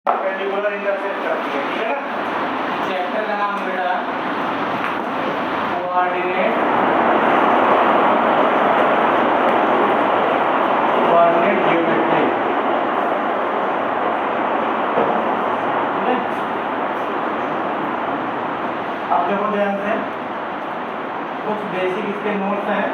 पेंडिकुलर intersect करती है, ठीक है ना। चैप्टर का नाम बेटा कोऑर्डिनेट ज्योमेट्री, ठीक है। अब देखो ध्यान से, कुछ बेसिक इसके नोट्स हैं।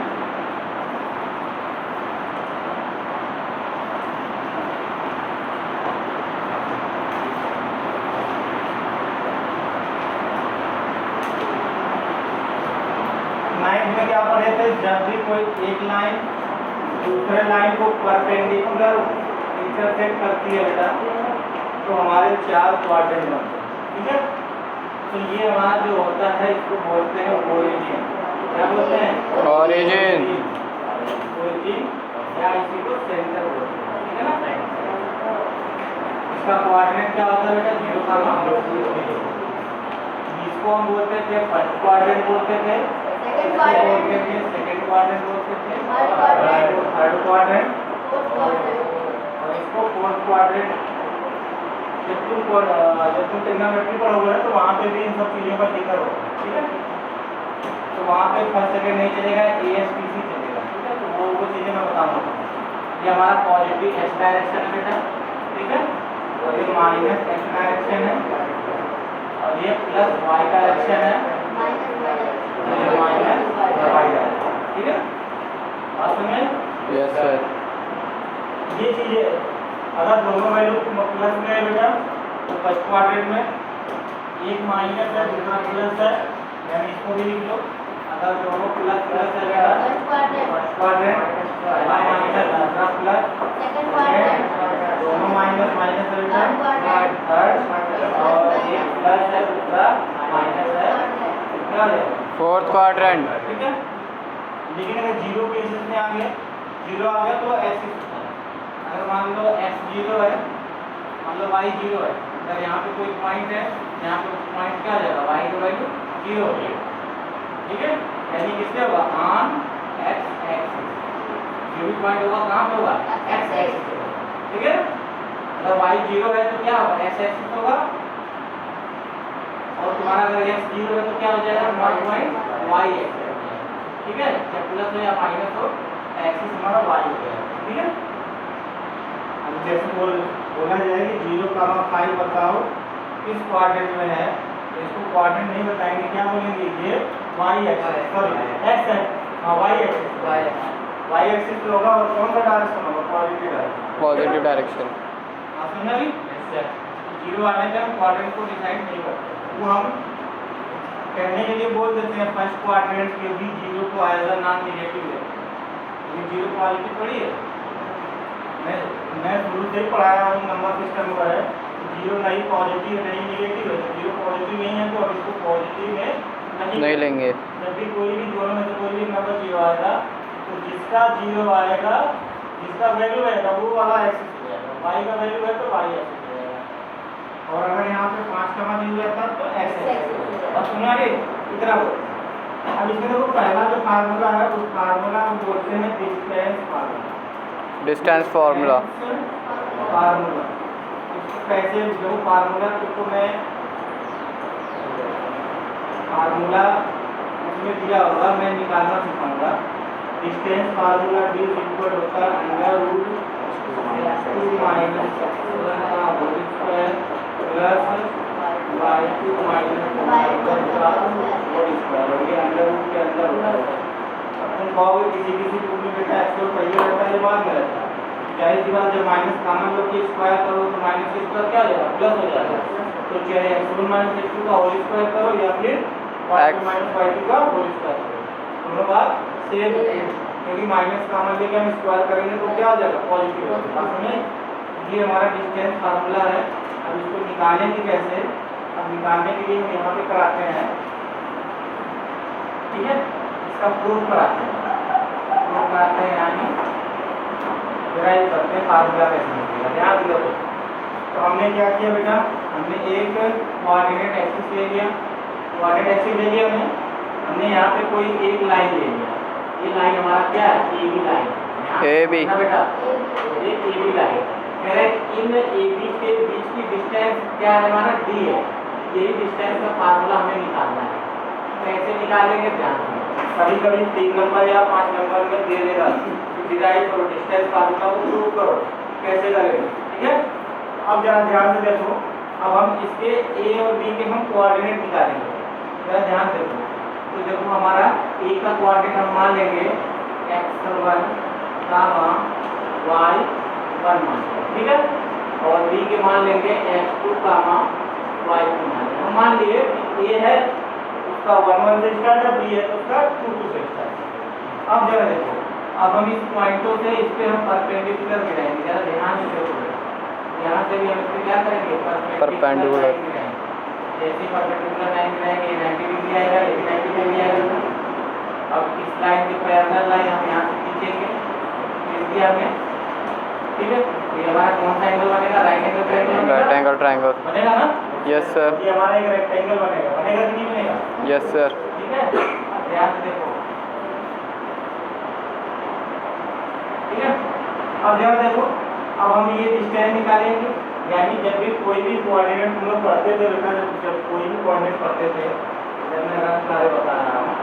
नाइन्थ में क्या पढ़े थे, जब भी कोई एक लाइन दूसरे लाइन को परपेंडिकुलर इंटरसेक्ट करती है बेटा, तो हमारे 4 क्वाड्रेंट बनते हैं, ठीक है। तो ये हमारा जो होता है इसको बोलते हैं ओरिजिन। क्या बोलते हैं? ओरिजिन। ओरिजिन या इसी को सेंटर बोलते हैं, ठीक है ना। इसका क्वाड्रेंट क्या होता है बेटा? 0 का मान। इसको हम बोलते थे फर्स्ट क्वाड्रेंट बोलते थे, सेकंड क्वाड्रेंट बोलते थे, थर्ड क्वाड्रेंट और इसको फोर्थ क्वाड्रेंट। जब तुम ट्रिग्नोमेट्री पढ़ोगे तो वहाँ पे भी इन सब चीज़ों का जिक्र होगा, ठीक है। तो वहाँ पे फर्स्ट सेकंड नहीं चलेगा, ASTC चलेगा, ठीक है। तो वो चीज़ें मैं बताऊँगा। ये हमारा पॉजिटिव x डायरेक्शन है बेटा, ठीक है, और ये माइनस x डायरेक्शन है, और ये प्लस y डायरेक्शन है, ये माइनस y डायरेक्शन, ठीक है। बात समझे? Yes sir. ये चीज़ें अगर दोनों वैल्यू प्लस में है बेटा तो फर्स्ट क्वाड्रेंट में, एक माइनस है दूसरा प्लस है, यानी इसको भी लिख लो। अगर दोनों प्लस प्लस है बेटा फर्स्ट क्वाड्रेंट, माइनस दूसरा प्लस सेकंड क्वाड्रेंट, दोनों माइनस माइनस है बेटा थर्ड, और एक प्लस है दूसरा माइनस है, क्या है फोर्थ क्वाड्रेंट, ठीक है। लेकिन अगर जीरो केसेस में आ गया, जीरो आ गया तो ऐसे, अगर मान लो x 0 है, मान लो y 0 है, अगर यहाँ पे कोई पॉइंट है, यहाँ पे पॉइंट क्या आ जाएगा, y की वैल्यू 0 हो जाएगी, ठीक है। यानी किससे होगा? On x axis. जो भी पॉइंट होगा कहाँ पे होगा? x एक्सिस, ठीक है। अगर y 0 है तो क्या होगा? x एक्सिस होगा, और तुम्हारा अगर x 0 है तो क्या हो जाएगा? नॉट पॉइंट y एक्सिस, ठीक है। चाहे प्लस हो या माइनस हो, एक्सिस हमारा y हो जाएगा, ठीक है। जैसे बोला जाए कि 0,5 बताओ किस क्वाड्रेंट में है, तो इसको क्वाड्रेंट नहीं बताएंगे, क्या बोलेंगे? ये y एक्सिस, सॉरी x है, हाँ y एक्सिस पे होगा, और कौन सा डायरेक्शन होगा? Positive direction, positive direction. आप समझा भी? जीरो आने पे हम क्वाड्रेंट को डिसाइड नहीं करते, वो हम कहने के लिए बोल देते हैं फर्स्ट क्वाड्रेंट के भी जीरो को एज अ नॉन नेगेटिव है। ये जीरो पॉजिटिव थोड़ी है, मैं शुरू से ही पढ़ाया हूँ नंबर सिस्टम पर है, जीरो नहीं पॉजिटिव नहीं नेगेटिव है, जीरो पॉजिटिव नहीं है तो अब इसको पॉजिटिव में नहीं लेंगे। जब भी कोई भी दोनों में से कोई भी नंबर जीरो आएगा तो जिसका जीरो आएगा, जिसका वैल्यू रहेगा वो वाला एक्सिस हो जाएगा, वाई का वैल्यू है तो वाई एक्सिस हो जाएगा, और अगर यहाँ पे 5 का मान दिया जाता तो एक्स एक्सिस। अब सुना रे इतना, अब इसमें देखो पहला जो फार्मूला है उस फार्मूला को बोलते हैं distance formula. Distance formula, formula कैसे जो फार्मूला तो मैं फार्मूला इसमें दिया होगा, मैं निकालना सिखाऊंगा। डिस्टेंस फार्मूला d इक्वल होता है under root 2 minus whole square plus y2 minus whole square, और ये अंडर रूट के अंदर होता है। तुम कहोगे किसी बुक में बेटा एक्चुअल पहले रहता है, बाद में रहता है, चाहे की बात जब माइनस कॉमन लो कि स्क्वायर करो तो माइनस का स्क्वायर क्या हो जाएगा? प्लस हो जाएगा। तो चाहे x1 माइनस x2 का होल स्क्वायर करो या फिर y1 माइनस y2 का होल स्क्वायर करो, दोनों बात सेम है, क्योंकि माइनस कॉमन लेके हम स्क्वायर करेंगे तो क्या हो जाएगा? पॉजिटिव हो जाएगा। समझे? ये हमारा डिस्टेंस फार्मूला है। अब इसको निकालेंगे कैसे? अब निकालने के लिए हम यहाँ पे कराते हैं, ठीक है, इसका प्रूफ कराते हैं, यानी डिराइव करते हैं फार्मूला कैसे निकलेगा। ध्यान दो, तो हमने क्या किया बेटा, हमने एक कोऑर्डिनेट एक्सिस ले लिया, कोऑर्डिनेट एक्सिस ले लिया हमने यहाँ पे कोई एक लाइन ले लिया, ये लाइन हमारा क्या है? A B line, A B बेटा, ये ए बी लाइन कह रहे इन ए बी के बीच की डिस्टेंस क्या है हमारा डी है। यही डिस्टेंस का फार्मूला हमें निकालना है। कैसे निकालेंगे ध्यान दें। कभी कभी 3 नंबर या 5 नंबर में दे देगा, डिराइव करो डिस्टेंस फार्मूला को प्रूव करो, कैसे करेंगे, ठीक है। अब जरा ध्यान से देखो, अब हम इसके ए और बी के हम कोऑर्डिनेट निकालेंगे, जरा ध्यान देखो। तो देखो हमारा ए का कोऑर्डिनेट हम मान लेंगे x1 y1 मान, ठीक है, और बी के मान लेंगे x2 y2 मान लिए। ए है उसका 1 से स्टार्ट है, बी है तो उसका 2 से स्टार्ट है। अब जरा देखो, अब हम इस पॉइंटों से इस पे हम परपेंडिकुलर गिराएंगे, जरा ध्यान से देखो। यहाँ से भी हम इस पे क्या करेंगे, परपेंडिकुलर। जैसे परपेंडिकुलर लाइन गिराएंगे 90 डिग्री आएगा, 90 डिग्री आएगा। अब इस लाइन के पैरेलल लाइन हम यहाँ से खींचेंगे, खींच दिया हमने, ठीक है। ये हमारा कौन सा एंगल बनेगा, right angle triangle right angle triangle बनेगा ना। Yes sir. ये हमारा एक रेक्टेंगल बनेगा, बनेगा कि नहीं बनेगा, यस सर। ठीक है। अब ध्यान से देखो, ठीक है। अब ध्यान देखो, अब हम ये डिस्टेंस निकालेंगे, यानी जब भी कोई भी कोऑर्डिनेट हम लोग पढ़ते थे बेटा, जब कोई भी कोऑर्डिनेट पढ़ते थे, जब मैं रंग सारे बता रहा हूँ,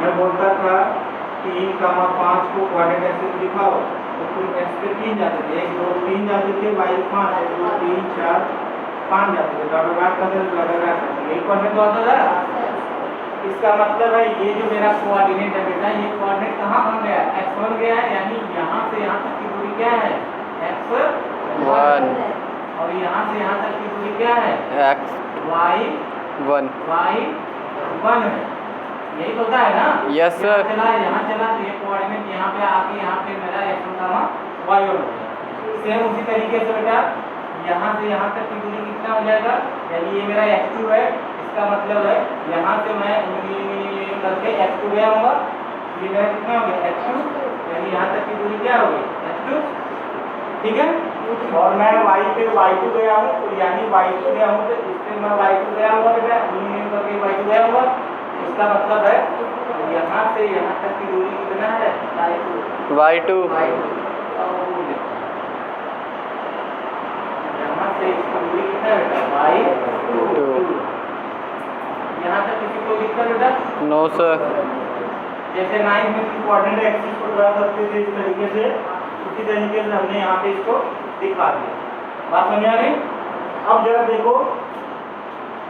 मैं बोलता था 3,5 को कोऑर्डिनेट ऐसे दिखाओ, तो तुम x पे 3 जाते थे, 1 2 3 जाते थे, y 5 1 2 3 4 5 जाते थे, डॉट डॉट करते थे, डॉट डॉट करते थे, यही कोऑर्डिनेट तो आता था। इसका मतलब है ये जो मेरा कोऑर्डिनेट है बेटा, ये कोऑर्डिनेट कहाँ बन गया, x1 गया है, यानी यहाँ से यहाँ तक की दूरी क्या है, x1, और यहाँ से यहाँ तक की दूरी क्या है, y1 है। यही तो होता है ना। Yes sir. यहाँ चला तो ये कोऑर्डिनेट यहाँ पे आके यहाँ पे मेरा x1, y1 हो गया। सेम उसी तरीके से बेटा यहाँ से यहाँ तक की दूरी कितना हो जाएगा, यानी ये मेरा x2 है, इसका मतलब है यहाँ से मैं करके x2 गया होगा, ये मेरा कितना हो गया x2, यानी यहाँ तक की दूरी क्या होगी x2, ठीक है। और मैं y पे y2 गया हूँ, तो यानी y2 गया हूँ, तो इस पे मैं y2 गया होगा बेटा, करके y2 गया होगा। इसका मतलब है यहाँ से यहाँ तक की दूरी कितना है, y2। यहाँ से इसकी दूरी कितना है बेटा, y2। यहाँ तक किसी को दिक्कत बेटा? No sir. जैसे 9 में कोऑर्डिनेट एक्सिस को ड्रा करते थे इस तरीके से, उसी तरीके से हमने यहाँ पे इसको दिखा दिया। बात समझ आ गई? अब जरा देखो,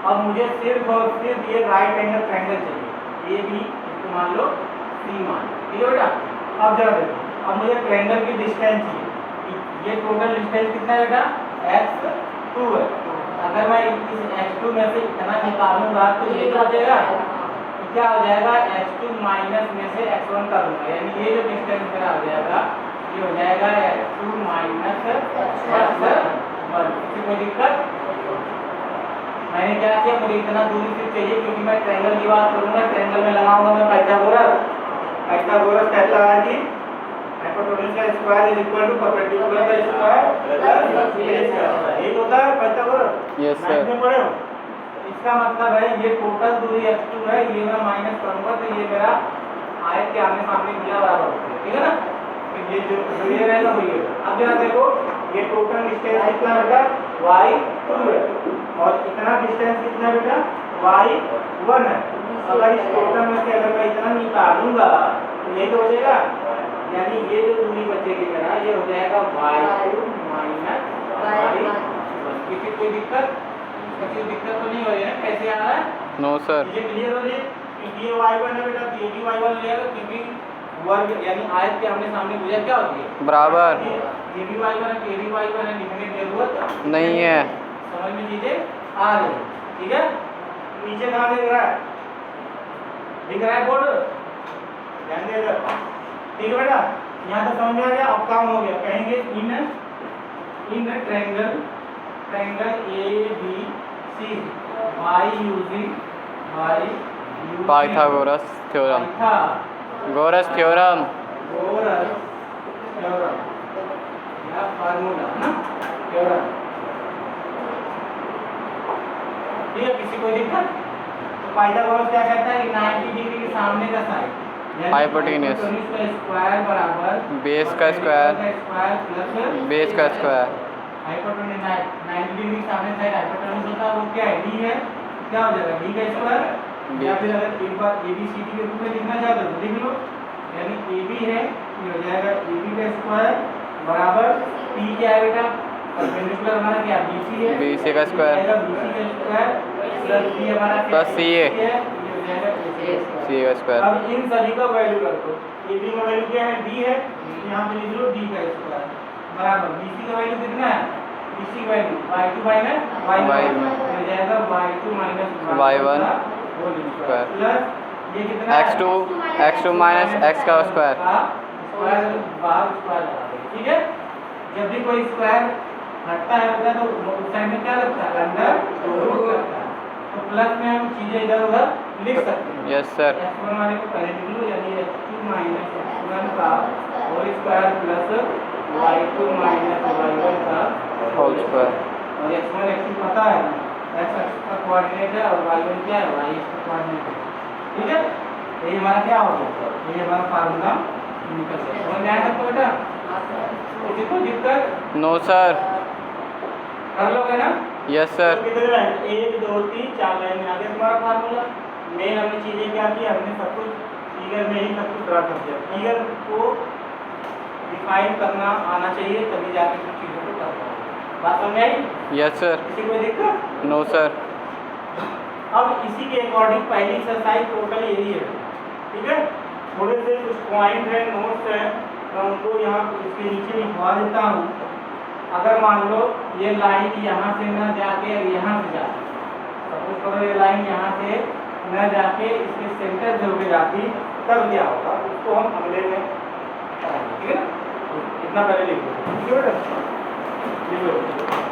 अब मुझे सिर्फ और सिर्फ ये राइट एंगल ट्रायंगल चाहिए, ये भी इसको मान लो सी मान, ठीक है बेटा। अब जरा देखो, अब मुझे ट्रायंगल की डिस्टेंस चाहिए, ये टोटल डिस्टेंस कितना है बेटा, x2 है। अगर मैं इस x2 में से इतना निकालूंगा तो ये क्या हो जाएगा, क्या हो जाएगा, x2 माइनस में से x1 कर दूंगा, यानी ये जो डिस्टेंस मेरा हो जाएगा ये हो जाएगा x2 माइनस x1। कोई दिक्कत? मैंने क्या किया, मुझे इतना दूरी सिर्फ चाहिए क्योंकि मैं ट्रायंगल की बात करूंगा, ट्रायंगल में लगाऊंगा मैं पाइथागोरस। पाइथागोरस कहता है कि हाइपोटेन्यूज का square is equal to perpendicular का स्क्वायर प्लस बेस का स्क्वायर, यही होता है पाइथागोरस। Yes sir. में पढ़े हो? इसका मतलब है ये टोटल दूरी x2 है, ये मैं माइनस करूंगा तो ये मेरा आयत के आमने सामने दिया बराबर होता है, ठीक है ना। तो ये जो ये रहेगा वो ये। अब जरा देखो, ये टोटल डिस्टेंस कितना बेटा, y2 है, और इतना डिस्टेंस कितना बेटा, y1 है। अगर इस टोटल में से अगर मैं इतना निकालूंगा तो यही तो बचेगा, यानी ये जो दूरी बचेगी मेरा ये हो जाएगा y2 माइनस y1। किसी कोई दिक्कत? किसी दिक्कत तो नहीं हो रही है? कैसे आ रहा है? No sir. ये क्लियर हो रही है? क्योंकि ये y1 है बेटा, तो ये भी y1 हो जाएगा, क्योंकि वर्ग यानी आयत के आमने सामने भुजा क्या होती है, बराबर। ये भी y1 है, ये भी y1 है, लिखने की जरूरत नहीं है। समझ में चीजें आ रही है, ठीक है। नीचे कहाँ दिख रहा है, दिख रहा है बोर्ड, ध्यान दे इधर, ठीक है बेटा। यहाँ तक समझ में आ गया। अब काम हो गया, कहेंगे in triangle ABC by using Pythagoras theorem. गोरस थ्योरम। या फार्मूला ना, थ्योरम, ठीक है। किसी को दिक्कत? तो पाइथागोरस क्या कहता है कि 90 डिग्री के सामने का साइड हाइपोटेन्यूज का स्क्वायर बराबर बेस का स्क्वायर प्लस बेस का स्क्वायर। हाइपोटेन्यूज 90 डिग्री सामने साइड हाइपोटेन्यूज होता है वो क्या है डी है, क्या हो जाएगा डी का स्क्वायर, या फिर अगर एक बार ABCD के रूप में लिखना चाहते हो तो लिख लो, यानी AB है ये हो जाएगा AB का स्क्वायर बराबर P क्या है बेटा परपेंडिकुलर हमारा क्या BC है, BC का स्क्वायर BC का स्क्वायर प्लस C हमारा क्या प्लस CA है, ये हो जाएगा AC का CA का स्क्वायर। अब इन सभी का वैल्यू कर दो, AB का वैल्यू क्या है D है, यहाँ पे लिख लो D का स्क्वायर बराबर BC का वैल्यू कितना है, BC का वैल्यू y2 माइनस y1 हो जाएगा y2 minus y1 square plus ये कितना x2 माइनस x का स्क्वायर। स्क्वायर बाहर स्क्वायर लगा देंगे, ठीक है। जब भी कोई स्क्वायर हटता है होता है तो उस टाइम में क्या लगता है अंदर रूट लगता है, तो प्लस में हम चीजें इधर उधर लिख सकते हैं। Yes sir. x1 वाले को पहले लिख लो, यानी x2 माइनस x1 का whole square plus y2 minus y1 का होल स्क्वायर। और x1 x2 पता है x अक्ष का कोऑर्डिनेट है और y1 क्या है y अक्ष का कोऑर्डिनेट है, ठीक है। ये हमारा क्या हो गया, ये हमारा फार्मूला निकल गया। समझ में आया सबको बेटा, किसी को दिक्कत नो सर। कर लोगे ना? Yes sir. तो कितने लाइन 1 2 3 4 लाइन में आ गया तुम्हारा फार्मूला। मेन हमने चीजें क्या की, हमने सब कुछ फिगर में ही सब कुछ ड्रा कर दिया। फिगर को डिफाइन करना आना चाहिए तभी जाके कुछ चीजों को कर पाओगे। बात समझ आई? Yes sir. किसी को दिक्कत? No sir. अब इसी के अकॉर्डिंग पहली एक्सरसाइज टोटल यही है, ठीक है। थोड़े से कुछ पॉइंट है, नोट्स है, मैं उनको यहाँ इसके नीचे लिखवा देता हूँ। अगर मान लो ये लाइन यहाँ से न जाके यहाँ से जाती, सपोज करो ये लाइन यहाँ से न जाके इसके सेंटर से होके जाती, तब क्या होगा उसको हम अगले में कराएंगे, ठीक है ना। इतना पहले लिख लो, ठीक है बेटा, लिख लो।